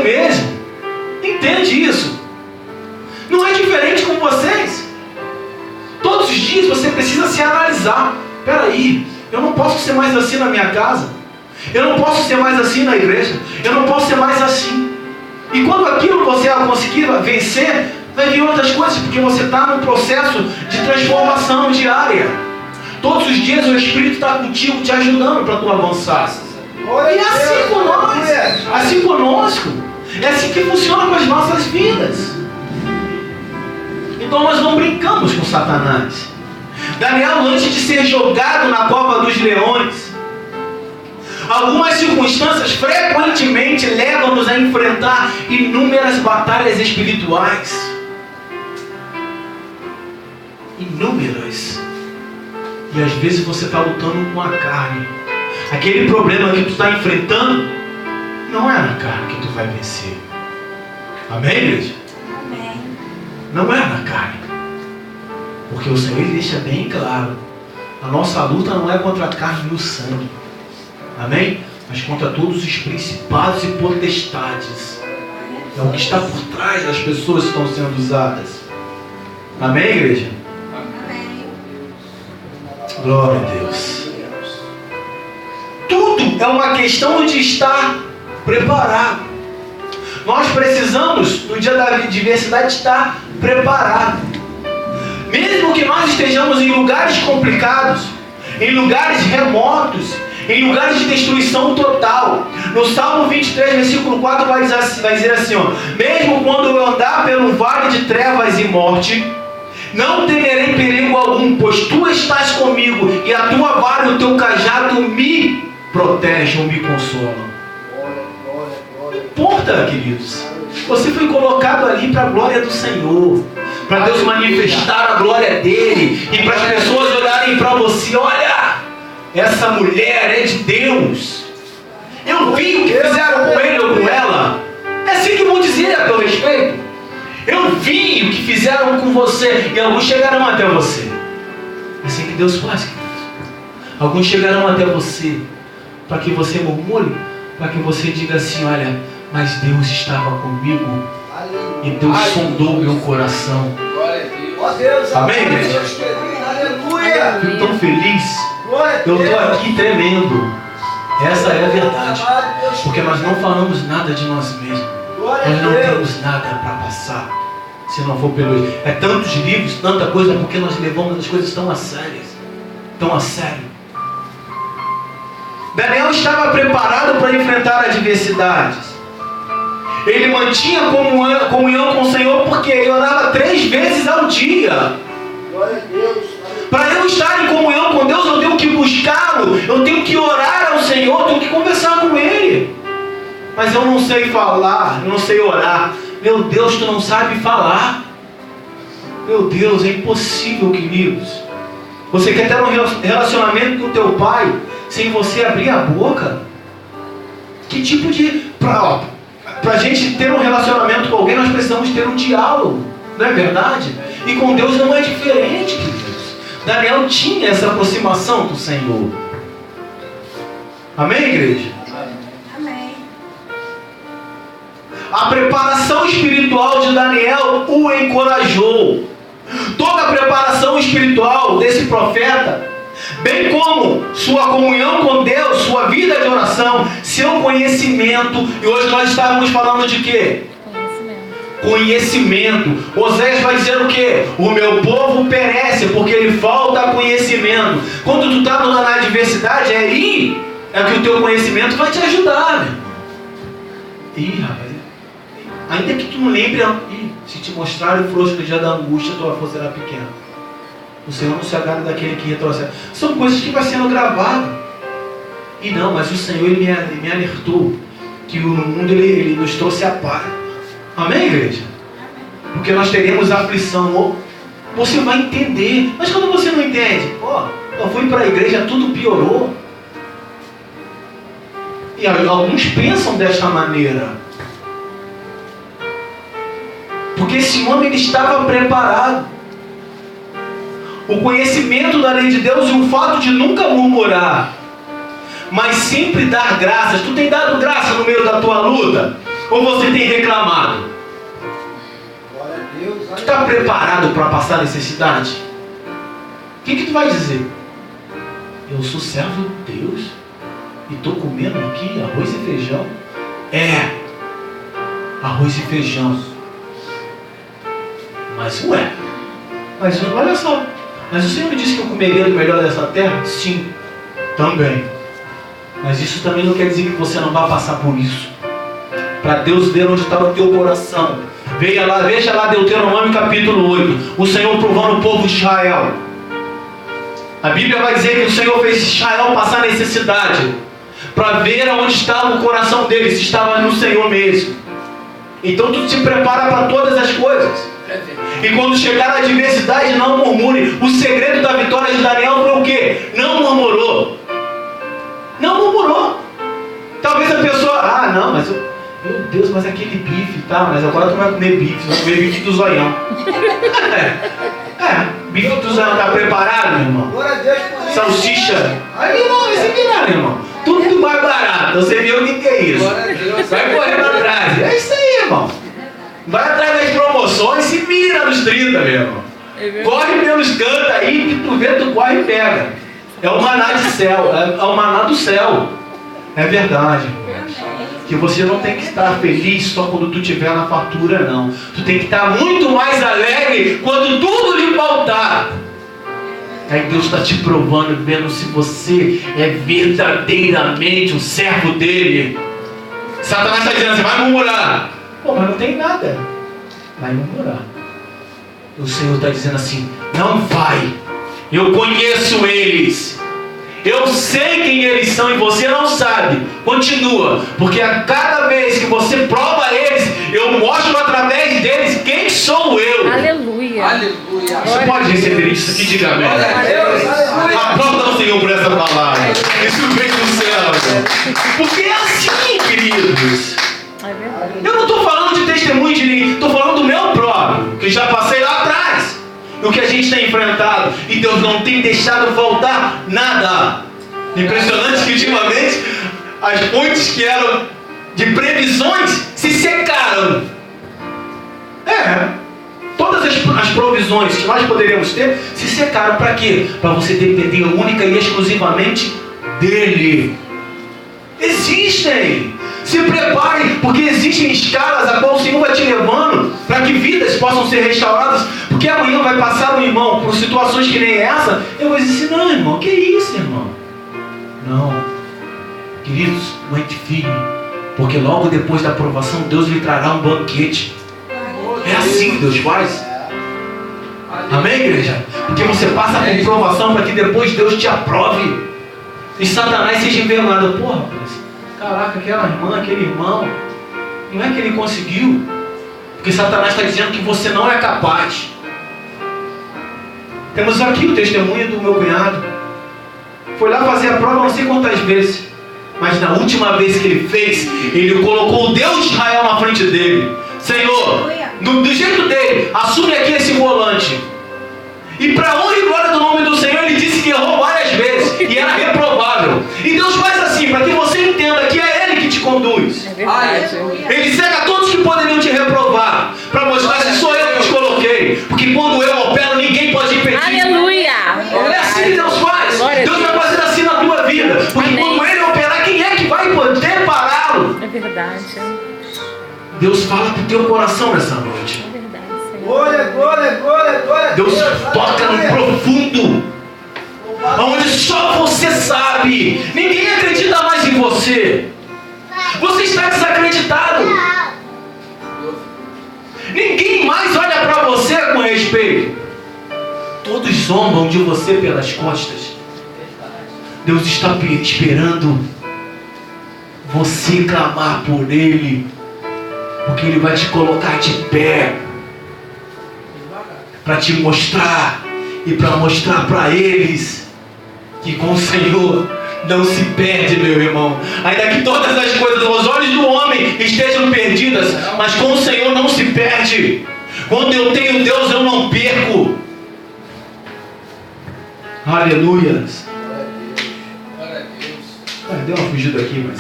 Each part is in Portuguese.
mesmo. Entende isso? Não é diferente com vocês. Todos os dias você precisa se analisar. Peraí, eu não posso ser mais assim na minha casa. Eu não posso ser mais assim na igreja. Eu não posso ser mais assim. E quando aquilo você conseguir vencer, vai vir outras coisas, porque você está num processo de transformação diária. Todos os dias o Espírito está contigo, te ajudando para tu avançar. E assim com nós, assim conosco. É assim que funciona com as nossas vidas. Então nós não brincamos com Satanás. Daniel, antes de ser jogado na cova dos leões, algumas circunstâncias frequentemente levam-nos a enfrentar inúmeras batalhas espirituais. Inúmeras. E às vezes você está lutando com a carne. Aquele problema que tu está enfrentando não é na carne que tu vai vencer. Amém, igreja? Amém. Não é na carne. Porque o Senhor deixa bem claro: a nossa luta não é contra a carne e o sangue. Amém? Mas contra todos os principados e potestades. É o que está por trás das pessoas que estão sendo usadas. Amém, igreja? Amém. Glória a Deus. Tudo é uma questão de estar preparado. Nós precisamos, no dia da adversidade, estar preparado. Mesmo que nós estejamos em lugares complicados, em lugares remotos, em lugares de destruição total. No Salmo 23, versículo 4, vai dizer assim, ó: mesmo quando eu andar pelo vale de trevas e morte, não temerei perigo algum, pois tu estás comigo, e a tua vara e o teu cajado me protegem ou me consolam. Não importa, queridos. Você foi colocado ali para a glória do Senhor, para Deus manifestar a glória dele, e para as pessoas olharem para você: olha, essa mulher é de Deus. Eu vi o que fizeram com ele ou com ela. É assim que vão dizer a teu respeito. Eu vi o que fizeram com você, e alguns chegarão até você. É assim que Deus faz, queridos. Alguns chegarão até você para que você murmure, para que você diga assim: olha, mas Deus estava comigo e Deus sondou meu coração. Amém, igreja? Aleluia! Fico tão feliz. Eu estou aqui tremendo. Essa é a verdade. Porque nós não falamos nada de nós mesmos. Nós não temos nada para passar se não for pelo... É tantos livros, tanta coisa, porque nós levamos as coisas tão a sérias. Tão a sério. Daniel estava preparado para enfrentar adversidades. Ele mantinha comunhão com o Senhor, porque ele orava 3 vezes ao dia. Glória a Deus. Para eu estar em comunhão com Deus, eu tenho que buscá-lo, eu tenho que orar ao Senhor, eu tenho que conversar com Ele. Mas eu não sei falar, eu não sei orar. Meu Deus, tu não sabe falar. Meu Deus, é impossível, queridos. Você quer ter um relacionamento com o teu pai sem você abrir a boca? Que tipo de... Para a gente ter um relacionamento com alguém, nós precisamos ter um diálogo. Não é verdade? E com Deus não é diferente, queridos. Daniel tinha essa aproximação do Senhor. Amém, igreja? Amém. A preparação espiritual de Daniel o encorajou. Toda a preparação espiritual desse profeta, bem como sua comunhão com Deus, sua vida de oração, seu conhecimento. E hoje nós estávamos falando de quê? Conhecimento. Oséias vai dizer o quê? O meu povo perece porque lhe falta conhecimento. Quando tu está na adversidade, é aí é que o teu conhecimento vai te ajudar, meu irmão. Ih, rapaz, ainda que tu não lembre, se te mostrarem frouxo no dia da angústia, tua força era pequena. O Senhor não se agrada daquele que retrocede. São coisas que vai sendo gravadas. E não, mas o Senhor ele me alertou que no mundo ele nos trouxe a paz. Amém, igreja? Porque nós teremos aflição. Você vai entender. Mas quando você não entende, eu fui para a igreja, tudo piorou. E alguns pensam desta maneira. Porque esse homem ele estava preparado. O conhecimento da lei de Deus e o fato de nunca murmurar, mas sempre dar graças. Tu tem dado graça no meio da tua luta? Ou você tem reclamado? Glória a Deus. Tu está preparado para passar necessidade? O que tu vai dizer? Eu sou servo de Deus e estou comendo aqui arroz e feijão. É, arroz e feijão. Mas olha só. Mas o Senhor me disse que eu comeria do melhor dessa terra? Sim, também. Mas isso também não quer dizer que você não vai passar por isso. Para Deus ver onde está o teu coração. Veja lá Deuteronômio capítulo 8. O Senhor provando o povo de Israel. A Bíblia vai dizer que o Senhor fez Israel passar necessidade. Para ver onde estava o coração deles. Se estava no Senhor mesmo. Então tu te prepara para todas as coisas. E quando chegar a adversidade, não murmure. O segredo da vitória de Daniel foi o quê? Não murmurou. Não murmurou. Talvez a pessoa, meu Deus, mas aquele bife, tá? Mas agora tu vai comer bife, vai comer bife do zoião. Bife do zoião, tá preparado, meu irmão? Glória a Deus por isso. Salsicha. Aí, irmão, esse aqui não, meu irmão. Tudo mais barato. Você viu o que é isso? Glória a Deus. Vai correndo atrás. É isso aí, irmão. Vai atrás das promoções e se vira nos 30, meu irmão. Corre pelos cantos aí, que tu vê, tu corre e pega. É o maná de céu, é o maná do céu. É verdade. Que você não tem que estar feliz só quando tu estiver na fartura, não. Tu tem que estar muito mais alegre quando tudo lhe faltar. Aí Deus está te provando, vendo se você é verdadeiramente um servo dele. Satanás está dizendo, você vai murmurar. Pô, mas não tem nada. Vai murmurar. O Senhor está dizendo assim, não vai. Eu conheço eles. Eu sei quem eles são e você não sabe. Continua. Porque a cada vez que você prova eles, eu mostro através deles quem sou eu. Aleluia. Aleluia. Você pode receber isso aqui? Diga amém. Glória a Deus. Aleluia. Aplauda o Senhor por essa palavra. Isso vem do céu. Porque é assim, queridos. É verdade. Eu não estou falando de testemunho de ninguém. Estou falando do meu próprio. Que já passei lá atrás. O que a gente tem enfrentado. E Deus não tem deixado faltar nada. Impressionante que ultimamente as pontes que eram de previsões se secaram. Todas as provisões que nós poderíamos ter se secaram. Para quê? Para você depender única e exclusivamente dele. Existem. Se prepare, porque existem escalas a qual o Senhor vai te levando para que vidas possam ser restauradas. Porque amanhã vai passar um irmão por situações que nem essa. Eu vou dizer assim, não, irmão, que isso, irmão? Não. Queridos, aguente firme. Porque logo depois da aprovação, Deus lhe trará um banquete. É assim que Deus faz. Amém, igreja? Porque você passa por provação para que depois Deus te aprove. E Satanás seja envergonhado. Porra, rapaz. Caraca, aquela irmã, aquele irmão, não é que ele conseguiu? Porque Satanás está dizendo que você não é capaz. Temos aqui o testemunho do meu cunhado. Foi lá fazer a prova não sei quantas vezes. Mas na última vez que ele fez, ele colocou o Deus de Israel na frente dele. Senhor, do jeito dele, assume aqui esse volante. E para honra e glória do nome do Senhor, ele disse que errou várias vezes. E era reprovável. E Deus faz assim, para que você entenda que é Ele que te conduz. É verdade. Ele cega todos que poderiam te reprovar. Para mostrar se sou eu que te coloquei. Porque quando eu opero, ninguém pode impedir. Aleluia. É assim que Deus faz. Glória a Deus vai Deus. fazer assim na tua vida. Porque Amém. quando Ele operar, quem é que vai poder pará-lo? É verdade. Deus fala pro teu coração nessa noite. É verdade, Senhor. Glória, glória, glória, glória a Deus Deus. toca no profundo, onde só você sabe. Ninguém acredita mais em você. Você está desacreditado. Ninguém mais olha para você com respeito. Todos zombam de você pelas costas. Deus está esperando você clamar por Ele, porque Ele vai te colocar de pé para te mostrar e para mostrar para eles que com o Senhor não se perde, meu irmão. Ainda que todas as coisas aos olhos do homem estejam perdidas, mas com o Senhor não se perde. Quando eu tenho Deus, eu não perco. Aleluia. Glória a Deus. Deu uma fugida aqui, mas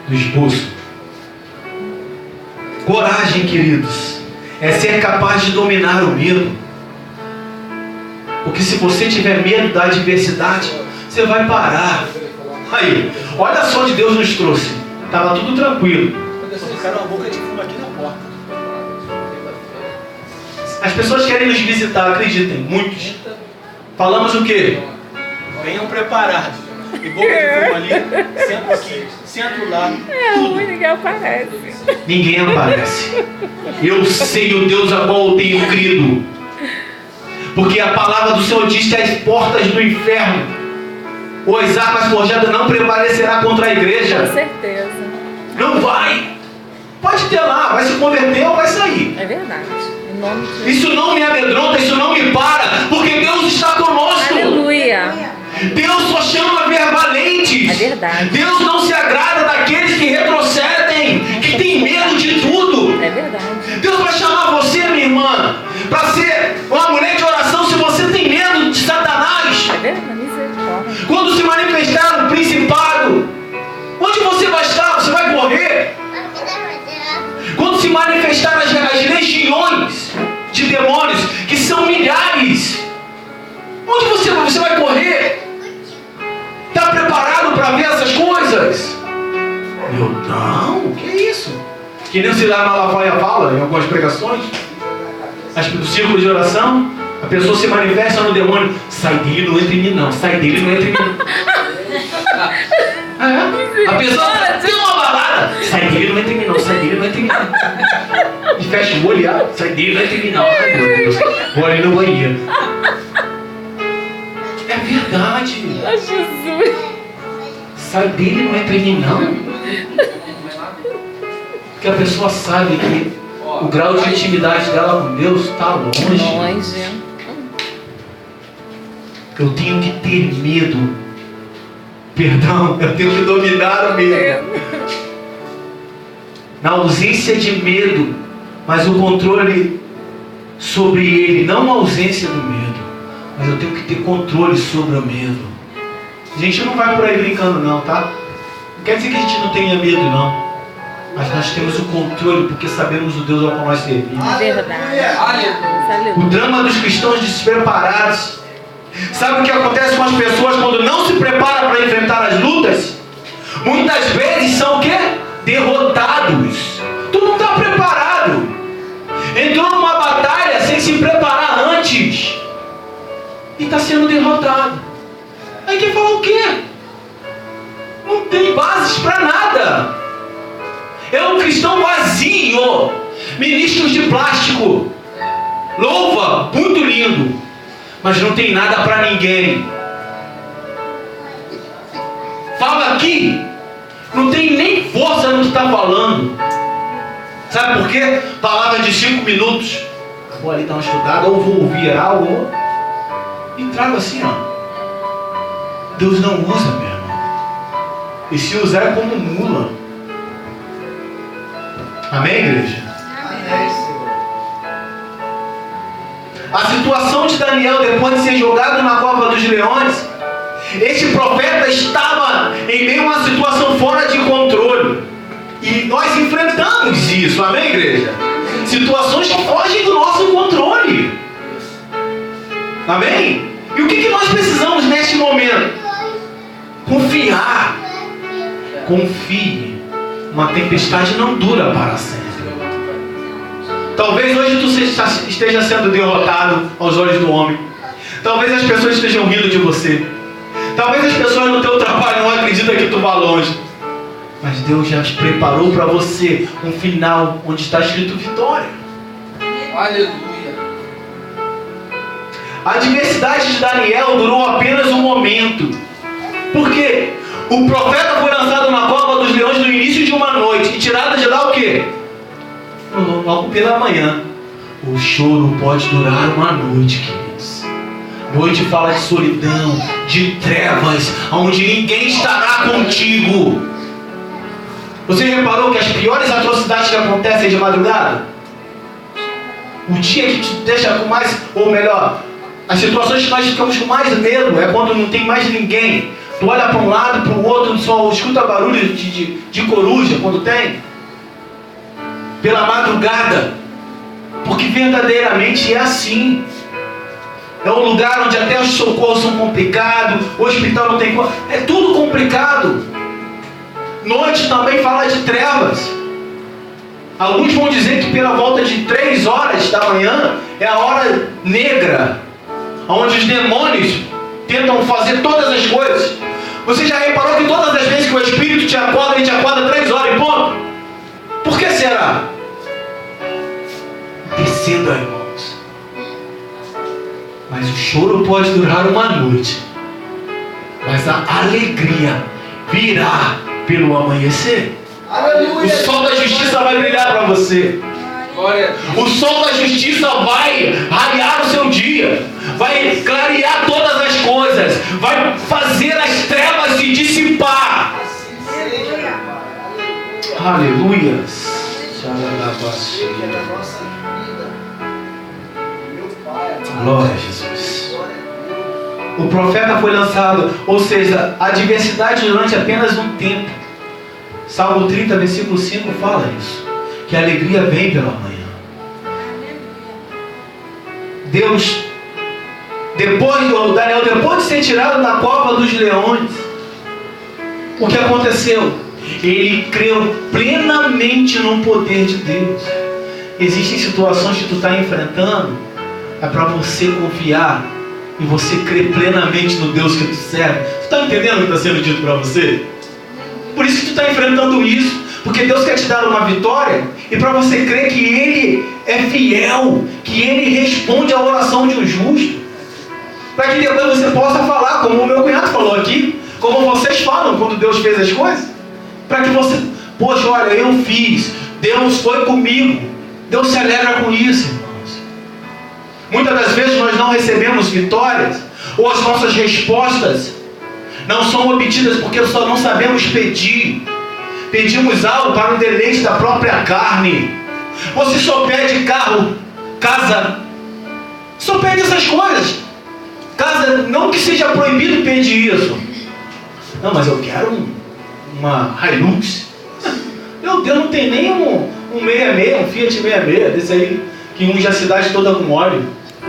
do esboço. Coragem, queridos, é ser capaz de dominar o medo. Porque se você tiver medo da adversidade, você vai parar. Aí, olha só onde Deus nos trouxe. Estava tudo tranquilo. Ficaram a boca de fumo aqui na porta. As pessoas querem nos visitar, acreditem, muitos. Falamos o quê? Venham preparados. E boca de fumo ali, sento aqui, sento lá. Tudo. Ninguém aparece. Ninguém aparece. Eu sei o Deus a qual eu tenho crido. Porque a palavra do Senhor diz que as portas do inferno, ou as armas forjadas, não prevalecerá contra a igreja. Com certeza. Não vai. Pode ter lá, vai se converter ou vai sair. É verdade. Em nome de Jesus. Isso não me amedronta, isso não me para, porque Deus está conosco. Aleluia. Deus só chama valentes. É verdade. Deus não se agrada daqueles que retrocedem, que têm medo de tudo. É verdade. Deus vai chamar você, minha irmã, para ser uma mulher de oração se você tem medo de Satanás. É verdade, misericórdia. Quando se manifestar um principado, onde você vai estar? Você vai correr? Quando se manifestar as legiões de demônios, que são milhares, onde você vai correr? Está preparado para ver essas coisas? Eu não, que é isso? Que nem o Cidade Malafaia fala em algumas pregações, do círculo de oração, a pessoa se manifesta no demônio, sai dele, não entra em mim não, sai dele, não entra em mim. A pessoa tem uma balada, sai dele, não entra em mim não, sai dele, não entra em mim não. E fecha o olho e sai dele, não entra em mim não. Ai meu Deus, vou ali no banheiro. É verdade. Oh, Jesus. Sai dele, não entra em mim não. Porque a pessoa sabe que o grau de intimidade dela com Deus está longe. Longe. Eu tenho que ter medo. Perdão, eu tenho que dominar o medo. Na ausência de medo, mas o controle sobre ele, não a ausência do medo, mas eu tenho que ter controle sobre o medo. A gente não vai por aí brincando não, tá? Não quer dizer que a gente não tenha medo não. Mas nós temos o controle porque sabemos o Deus ao qual nós servimos. É verdade. O drama dos cristãos despreparados. Sabe o que acontece com as pessoas quando não se preparam para enfrentar as lutas? Muitas vezes são o quê? Derrotados. Tu não está preparado. Entrou numa batalha sem se preparar antes. E está sendo derrotado. Aí quer falar o quê? Não tem bases para nada. É um cristão vazio. Ministros de plástico. Louva, muito lindo. Mas não tem nada para ninguém. Fala aqui. Não tem nem força no que está falando. Sabe por quê? Palavra de 5 minutos. Vou ali dar uma estudada, ou vou ouvir algo. E trago assim, ó. Deus não usa, meu irmão. E se usar é como mula. Amém, igreja? Amém, Senhor. A situação de Daniel, depois de ser jogado na cova dos leões, este profeta estava em meio a uma situação fora de controle. E nós enfrentamos isso, amém, igreja? Situações que fogem do nosso controle. Amém? E o que nós precisamos neste momento? Confiar. Confie. Uma tempestade não dura para sempre. Talvez hoje tu esteja sendo derrotado aos olhos do homem. Talvez as pessoas estejam rindo de você. Talvez as pessoas no teu trabalho não acreditam que tu vá longe. Mas Deus já te preparou para você um final onde está escrito vitória. Aleluia. A adversidade de Daniel durou apenas um momento. Por quê? O profeta foi lançado na cova dos leões no início de uma noite. E tirado de lá o quê? Logo pela manhã. O choro pode durar uma noite, queridos. Noite fala de solidão, de trevas, onde ninguém estará contigo. Você reparou que as piores atrocidades que acontecem de madrugada? O dia que te deixa com mais, ou melhor, as situações que nós ficamos com mais medo é quando não tem mais ninguém. Tu olha para um lado, para o outro, só escuta barulho de coruja quando tem. pela madrugada, porque verdadeiramente é assim. É um lugar onde até os socorros são complicados, o hospital não tem como, é tudo complicado. Noite também fala de trevas. Alguns vão dizer que pela volta de 3 horas da manhã é a hora negra, onde os demônios tentam fazer todas as coisas. Você já reparou que todas as vezes que o Espírito te acorda, ele te acorda 3 horas e ponto? Por que será? Descendo, irmãos. Mas o choro pode durar uma noite, mas a alegria virá pelo amanhecer. Aleluia. O sol da justiça vai brilhar para você. Glória. O sol da justiça vai raiar o seu dia, vai clarear todas as coisas, vai fazer as trevas se dissipar. Assim seja, Pai. Aleluia. Seja na nossa vida. Meu Pai. Glória a Jesus. O profeta foi lançado, ou seja, a adversidade durante apenas um tempo. Salmo 30, versículo 5 fala isso, que a alegria vem pela manhã. Deus, Daniel, depois de ser tirado da cova dos leões, o que aconteceu? Ele creu plenamente no poder de Deus. Existem situações que tu está enfrentando, é para você confiar e você crer plenamente no Deus que tu serve. Tu está entendendo o que está sendo dito para você? Por isso que tu está enfrentando isso, porque Deus quer te dar uma vitória, e para você crer que Ele é fiel, que Ele responde à oração de um justo, para que depois você possa falar, como o meu cunhado falou aqui, como vocês falam quando Deus fez as coisas, para que você, poxa, olha, eu fiz, Deus foi comigo, Deus se alegra com isso, irmãos. Muitas das vezes nós não recebemos vitórias, ou as nossas respostas não são obtidas porque só não sabemos pedir. Pedimos algo para o deleite da própria carne. Você só pede carro, casa, só pede essas coisas. Casa, não que seja proibido pedir isso. Não, mas eu quero uma Hilux. Meu Deus, não tem nem um 66, um Fiat 66, desse aí que unge a cidade toda com óleo.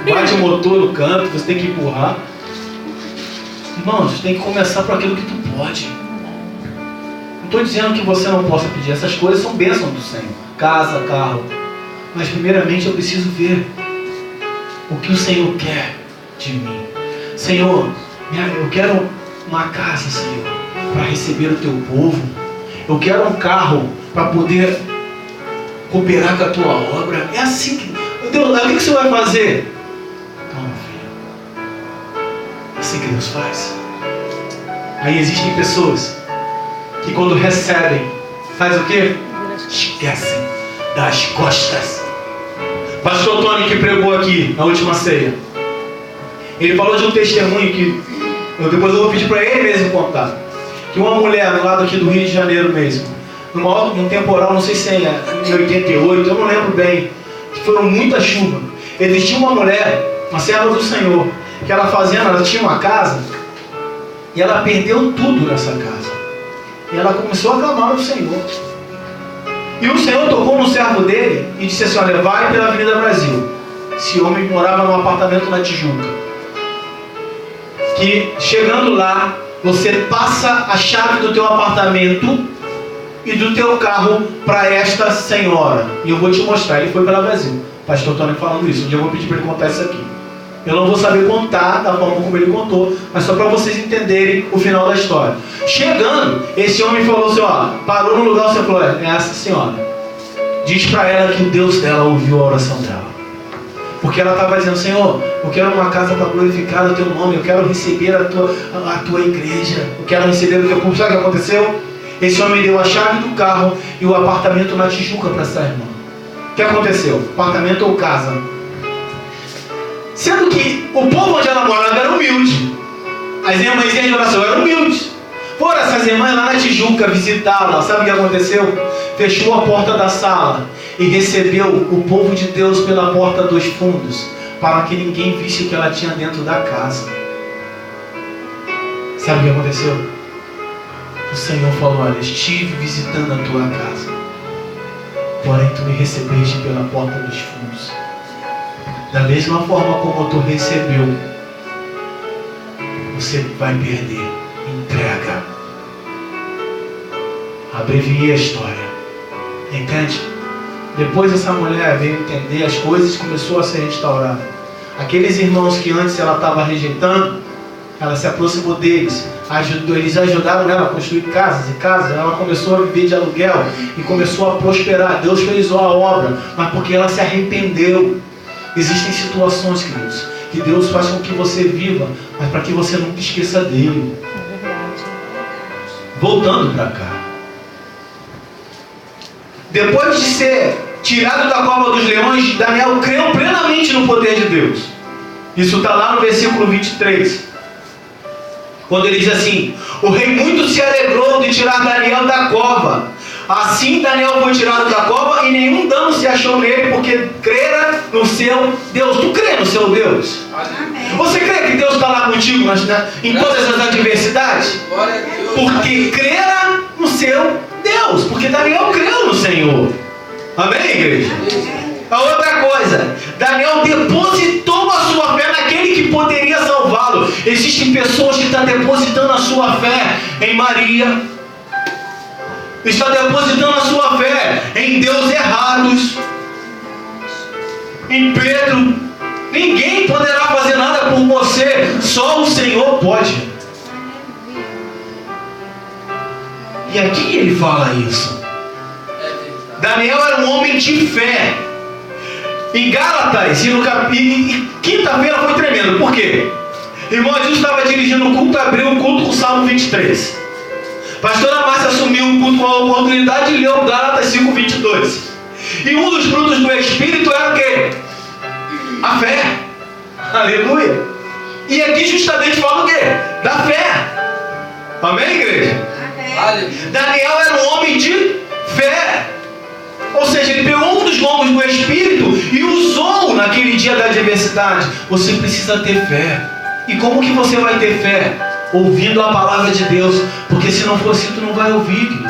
Bate o motor no canto, você tem que empurrar. Irmãos, tem que começar por aquilo que tu pode. Não estou dizendo que você não possa pedir. Essas coisas são bênçãos do Senhor. Casa, carro. Mas primeiramente eu preciso ver o que o Senhor quer de mim. Senhor, eu quero uma casa, Senhor, para receber o teu povo. Eu quero um carro para poder cooperar com a tua obra. É assim que... Deus, o que você vai fazer? Assim que Deus faz. Aí existem pessoas que quando recebem, faz o quê? Esquecem das costas. Pastor Tony, que pregou aqui na última ceia, ele falou de um testemunho que depois eu vou pedir para ele mesmo contar, que uma mulher do lado aqui do Rio de Janeiro mesmo, num temporal, não sei se é em 88, eu não lembro bem, que foram muita chuva, existia uma mulher, uma serva do Senhor, que ela tinha uma casa e ela perdeu tudo nessa casa. E ela começou a clamar ao Senhor. E o Senhor tocou no servo dele e disse assim: olha, vai pela Avenida Brasil. Esse homem morava num apartamento na Tijuca. Que chegando lá, você passa a chave do teu apartamento e do teu carro para esta senhora. E eu vou te mostrar. Ele foi pela Brasil. Pastor Tony falando isso. Um dia eu vou pedir para ele contar isso aqui. Eu não vou saber contar da forma como ele contou, mas só para vocês entenderem o final da história. Chegando, esse homem falou assim, ó, parou no lugar, você falou, é essa senhora. Diz para ela que o Deus dela ouviu a oração dela. Porque ela estava dizendo, Senhor, eu quero uma casa para glorificar o teu nome, eu quero receber a tua igreja, eu quero receber o teu povo. Sabe o que aconteceu? Esse homem deu a chave do carro e o apartamento na Tijuca para essa irmã. O que aconteceu? Apartamento ou casa? Sendo que o povo onde ela morava era humilde. As irmãzinhas de oração eram humildes. Foram essas irmãs lá na Tijuca visitá-la. Sabe o que aconteceu? Fechou a porta da sala e recebeu o povo de Deus pela porta dos fundos, para que ninguém visse o que ela tinha dentro da casa. Sabe o que aconteceu? O Senhor falou, olha, estive visitando a tua casa, porém tu me recebeste pela porta dos fundos. Da mesma forma como tu recebeu, você vai perder. Entrega. Abreviei a história. Entende? Depois essa mulher veio entender as coisas e começou a ser restaurada. Aqueles irmãos que antes ela estava rejeitando, ela se aproximou deles, eles ajudaram ela a construir casas e casas. Ela começou a viver de aluguel e começou a prosperar. Deus fez a obra, mas porque ela se arrependeu. Existem situações, queridos, que Deus faz com que você viva, mas para que você nunca esqueça dele. É verdade. Voltando para cá. Depois de ser tirado da cova dos leões, Daniel creu plenamente no poder de Deus. Isso está lá no versículo 23. Quando ele diz assim: o rei muito se alegrou de tirar Daniel da cova. Assim Daniel foi tirado da cova e nenhum dano se achou nele, porque crera no seu Deus. Tu crê no seu Deus? Amém. Você crê que Deus está lá contigo em todas as adversidades? Porque crera no seu Deus. Porque Daniel creu no Senhor. Amém, igreja? A outra coisa, Daniel depositou a sua fé naquele que poderia salvá-lo. Existem pessoas que estão depositando a sua fé em Maria, está depositando a sua fé em Deus errados, em Pedro. Ninguém poderá fazer nada por você, só o Senhor pode. E aqui ele fala isso. Daniel era um homem de fé. Em Gálatas e quinta-feira foi tremendo. Por quê? Irmão, a gente estava dirigindo o culto, abriu o culto com o Salmo 23. Pastora Márcia assumiu o culto com a oportunidade e leu Gálatas 5:22. E um dos frutos do Espírito era o quê? A fé. Aleluia. E aqui justamente fala o quê? Da fé. Amém, igreja? Amém. Daniel era um homem de fé. Ou seja, ele pegou um dos dons do Espírito e usou naquele dia da adversidade. Você precisa ter fé. E como que você vai ter fé? Ouvindo a palavra de Deus. Porque se não for assim, tu não vai ouvir, querido.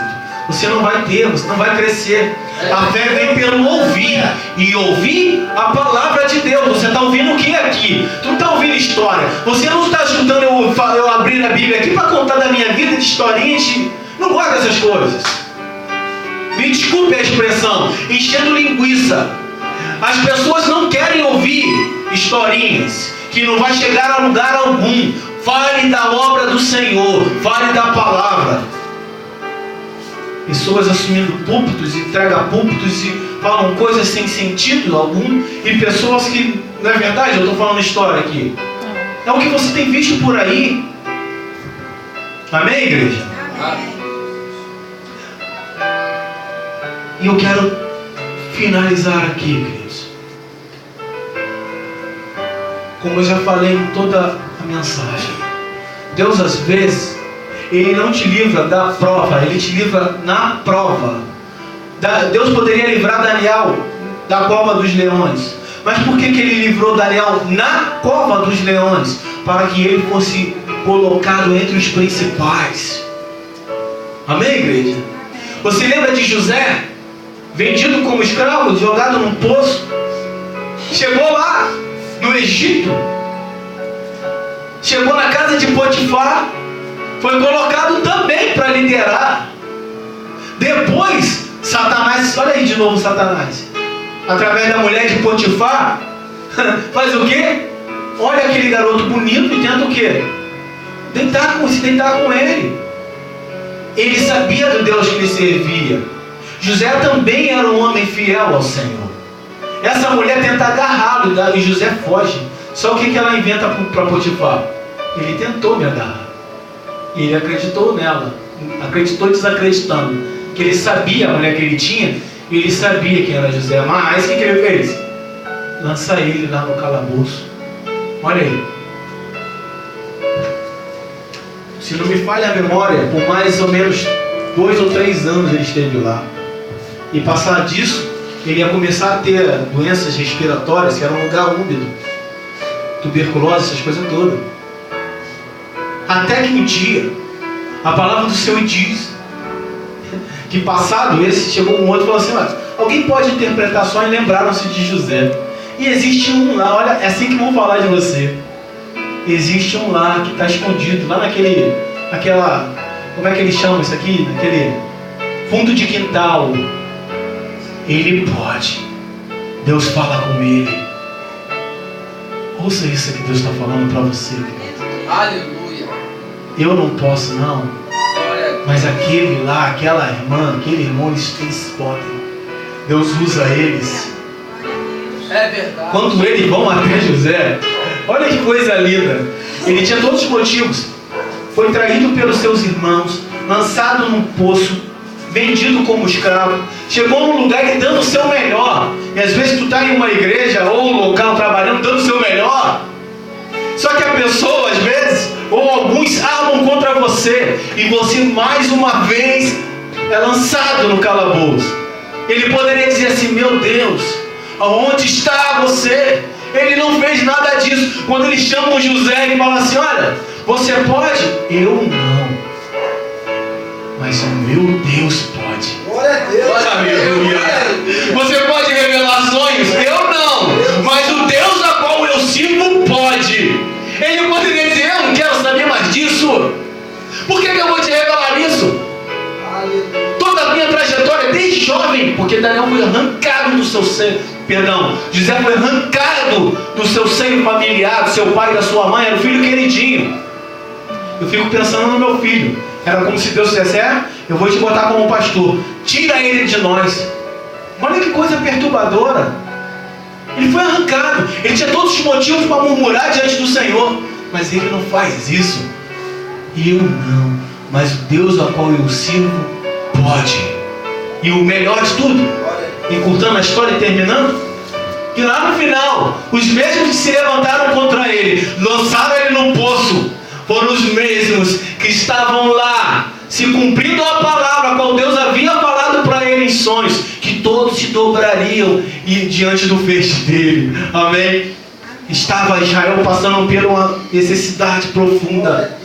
Você não vai ter, você não vai crescer. A fé vem pelo ouvir. E ouvir a palavra de Deus. Você está ouvindo o que aqui? Tu não está ouvindo história. Você não está escutando eu abrir a Bíblia aqui para contar da minha vida de historinhas. Não gosto dessas coisas. Me desculpe a expressão, enchendo linguiça. As pessoas não querem ouvir historinhas que não vai chegar a lugar algum. Fale da obra do Senhor, fale da palavra. Pessoas assumindo púlpitos, entregam púlpitos e falam coisas sem sentido algum. E pessoas que, não é verdade, eu estou falando história aqui. É o que você tem visto por aí. Amém, igreja? Amém. E eu quero finalizar aqui, queridos. Como eu já falei em toda a mensagem, Deus às vezes, Ele não te livra da prova, Ele te livra na prova. Deus poderia livrar Daniel da cova dos leões. Mas por que Ele livrou Daniel na cova dos leões? Para que ele fosse colocado entre os principais. Amém, igreja? Você lembra de José? Vendido como escravo, jogado num poço. Chegou lá no Egito. Chegou na casa de Potifar. Foi colocado também para liderar. Depois, Satanás, olha aí de novo Satanás, através da mulher de Potifar, faz o quê? Olha aquele garoto bonito e tenta o quê? Se deitar com ele. Ele sabia do Deus que ele servia. José também era um homem fiel ao Senhor. Essa mulher tenta agarrá-lo e José foge. Só o que ela inventa para Potifar? Ele tentou me agarrar. E ele acreditou nela. Acreditou desacreditando. Que ele sabia a mulher que ele tinha. E ele sabia quem era José. Mas o que ele fez? Lança ele lá no calabouço. Olha aí. Se não me falha a memória, por mais ou menos 2 ou 3 anos ele esteve lá. E passar disso, ele ia começar a ter doenças respiratórias, que era um lugar úmido, tuberculose, essas coisas todas. Até que um dia, a palavra do Senhor diz que passado esse, chegou um outro e falou assim, olha, alguém pode interpretar só e lembraram-se de José. E existe um lá, olha, é assim que vão falar de você. Existe um lá que está escondido, lá naquela, como é que eles chamam isso aqui? Naquele fundo de quintal. Ele pode. Deus fala com ele. Ouça isso que Deus está falando para você. Aleluia. Eu não posso não. Mas aquele lá, aquela irmã, aquele irmão, eles podem. Deus usa eles. É verdade. Quando eles vão até José, olha que coisa linda. Ele tinha todos os motivos. Foi traído pelos seus irmãos, lançado num poço, vendido como escravo. Chegou num lugar e dando o seu melhor. E às vezes tu está em uma igreja ou um local trabalhando, dando o seu melhor. Só que a pessoa, às vezes, ou alguns armam contra você. E você mais uma vez é lançado no calabouço. Ele poderia dizer assim, meu Deus, aonde está você? Ele não fez nada disso. Quando eles chamam José, ele fala assim, olha, você pode? Eu não. Mas o meu Deus pode. Glória a Deus. Aleluia. Você pode revelar sonhos? Eu não. Mas o Deus a qual eu sirvo pode. Ele poderia dizer, eu não quero saber mais disso. Por que eu vou te revelar isso? Toda a minha trajetória, desde jovem, porque Daniel foi arrancado do seu seio, José foi arrancado do seu seio familiar, do seu pai e da sua mãe, era o filho queridinho. Eu fico pensando no meu filho. Era como se Deus dissesse, eu vou te botar como pastor, tira ele de nós. Olha que coisa perturbadora. Ele foi arrancado, ele tinha todos os motivos para murmurar diante do Senhor, mas ele não faz isso. Eu não, mas o Deus a qual eu sirvo pode. E o melhor de tudo, encurtando a história e terminando, que lá no final, os mesmos que se levantaram contra ele, lançaram ele no poço, foram os mesmos que estavam lá, se cumprindo a palavra a qual Deus havia falado para ele em sonhos, que todos se dobrariam diante do feixe dele. Amém? Estava Israel passando por uma necessidade profunda,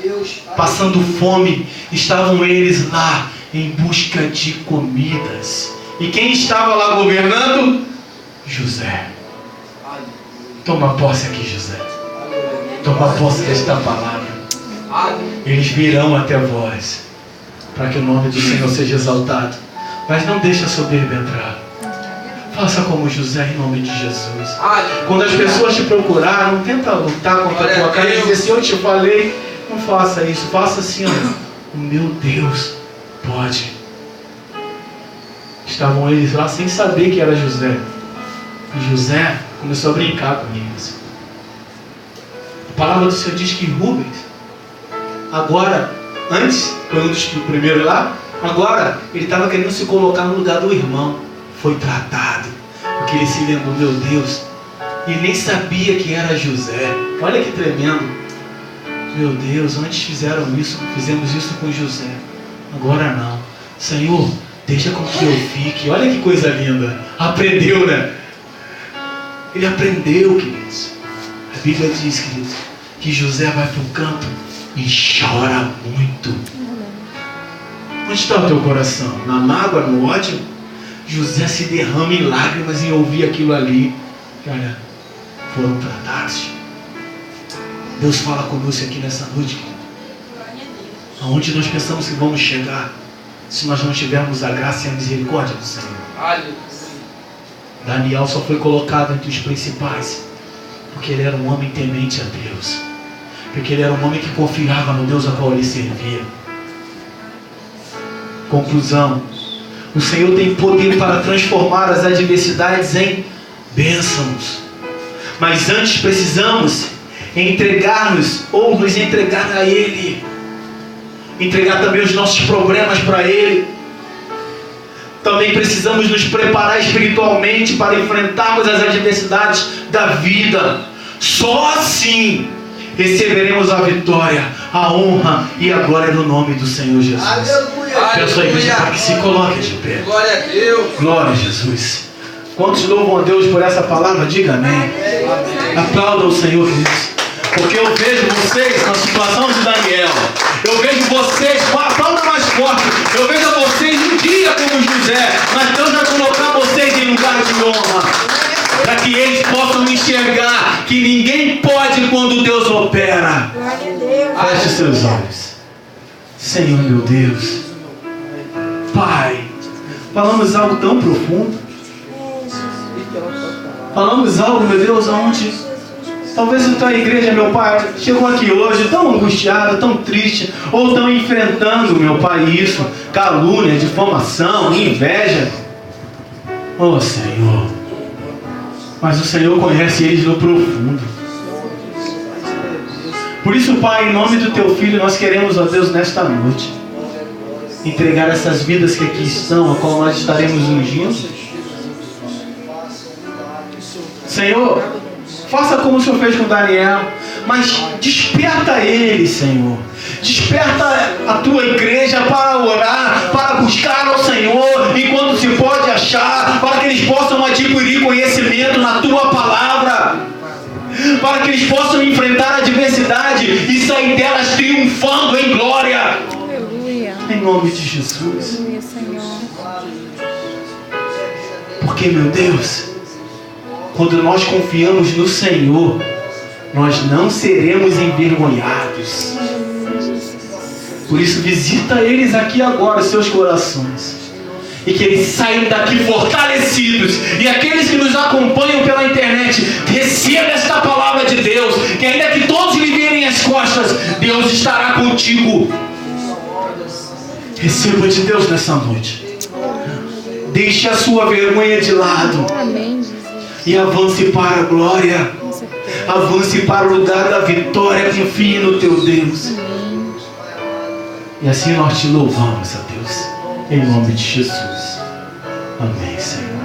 passando fome. Estavam eles lá em busca de comidas. E quem estava lá governando? José. Toma posse aqui, José. Toma posse desta palavra. Eles virão até vós, para que o nome do Senhor seja exaltado. Mas não deixe a soberba entrar. Faça como José em nome de Jesus. Quando as pessoas te procuraram, não tenta lutar contra a tua cara e dizer assim, eu te falei, não faça isso. Faça assim, ó, o meu Deus pode. Estavam eles lá sem saber que era José. E José começou a brincar com eles. A palavra do Senhor diz que Rubens, agora, antes, foi um dos primeiros lá, agora ele estava querendo se colocar no lugar do irmão. Foi tratado, porque ele se lembrou, meu Deus, e nem sabia que era José. Olha que tremendo. Meu Deus, antes fizemos isso com José, agora não. Senhor, deixa com que eu fique. Olha que coisa linda. Aprendeu, né? Ele aprendeu, queridos. A Bíblia diz, queridos, que José vai para o canto e chora muito. Onde está o teu coração? Na mágoa, no ódio? José se derrama em lágrimas em ouvir aquilo ali. Olha, foram tratados. Deus fala conosco aqui nessa noite, querido. Aonde nós pensamos que vamos chegar, se nós não tivermos a graça e a misericórdia do Senhor. Daniel só foi colocado entre os principais porque ele era um homem temente a Deus, porque ele era um homem que confiava no Deus a qual ele servia. Conclusão: o Senhor tem poder para transformar as adversidades em bênçãos, mas antes precisamos entregar-nos ou nos entregar a Ele, entregar também os nossos problemas para Ele. Também precisamos nos preparar espiritualmente para enfrentarmos as adversidades da vida. Só assim receberemos a vitória, a honra e a glória no nome do Senhor Jesus. Aleluia. Peço a igreja para que se coloque de pé. Glória a Deus. Glória a Jesus. Quantos louvam a Deus por essa palavra? Diga amém. Aplauda o Senhor, queridos. Porque eu vejo vocês na situação de Daniel. Eu vejo vocês, aplauda mais forte. Eu vejo vocês judia como José, mas Deus vai colocar vocês em lugar de honra, para que eles possam enxergar que ninguém pode quando Deus opera. Glória a Deus. Feche seus olhos. Senhor meu Deus, Pai, falamos algo tão profundo. Falamos algo, meu Deus, aonde talvez a tua igreja, meu Pai, chegou aqui hoje tão angustiada, tão triste, ou tão enfrentando, meu Pai, isso, calúnia, difamação, inveja. Oh, Senhor, mas o Senhor conhece eles no profundo. Por isso, Pai, em nome do Teu Filho, nós queremos, ó Deus, nesta noite, entregar essas vidas que aqui estão, a qual nós estaremos ungindo. Senhor, faça como o Senhor fez com Daniel, mas desperta eles, Senhor. Desperta a tua igreja para orar, para buscar ao Senhor enquanto se pode achar, para que eles possam adquirir conhecimento na tua palavra, para que eles possam enfrentar a adversidade e sair delas triunfando em glória. Aleluia. Em nome de Jesus. Aleluia, Senhor. Porque, meu Deus, quando nós confiamos no Senhor, nós não seremos envergonhados. Por isso, visita eles aqui agora, seus corações, e que eles saiam daqui fortalecidos. E aqueles que nos acompanham pela internet, recebam esta palavra de Deus, que ainda que todos lhe virem as costas, Deus estará contigo. Receba de Deus nessa noite. Deixe a sua vergonha de lado. Amém, Jesus. E avance para a glória. Com certeza. Avance para o lugar da vitória. Confie no teu Deus. Amém. E assim nós te louvamos, ó Deus. Em nome de Jesus. Amém, Senhor.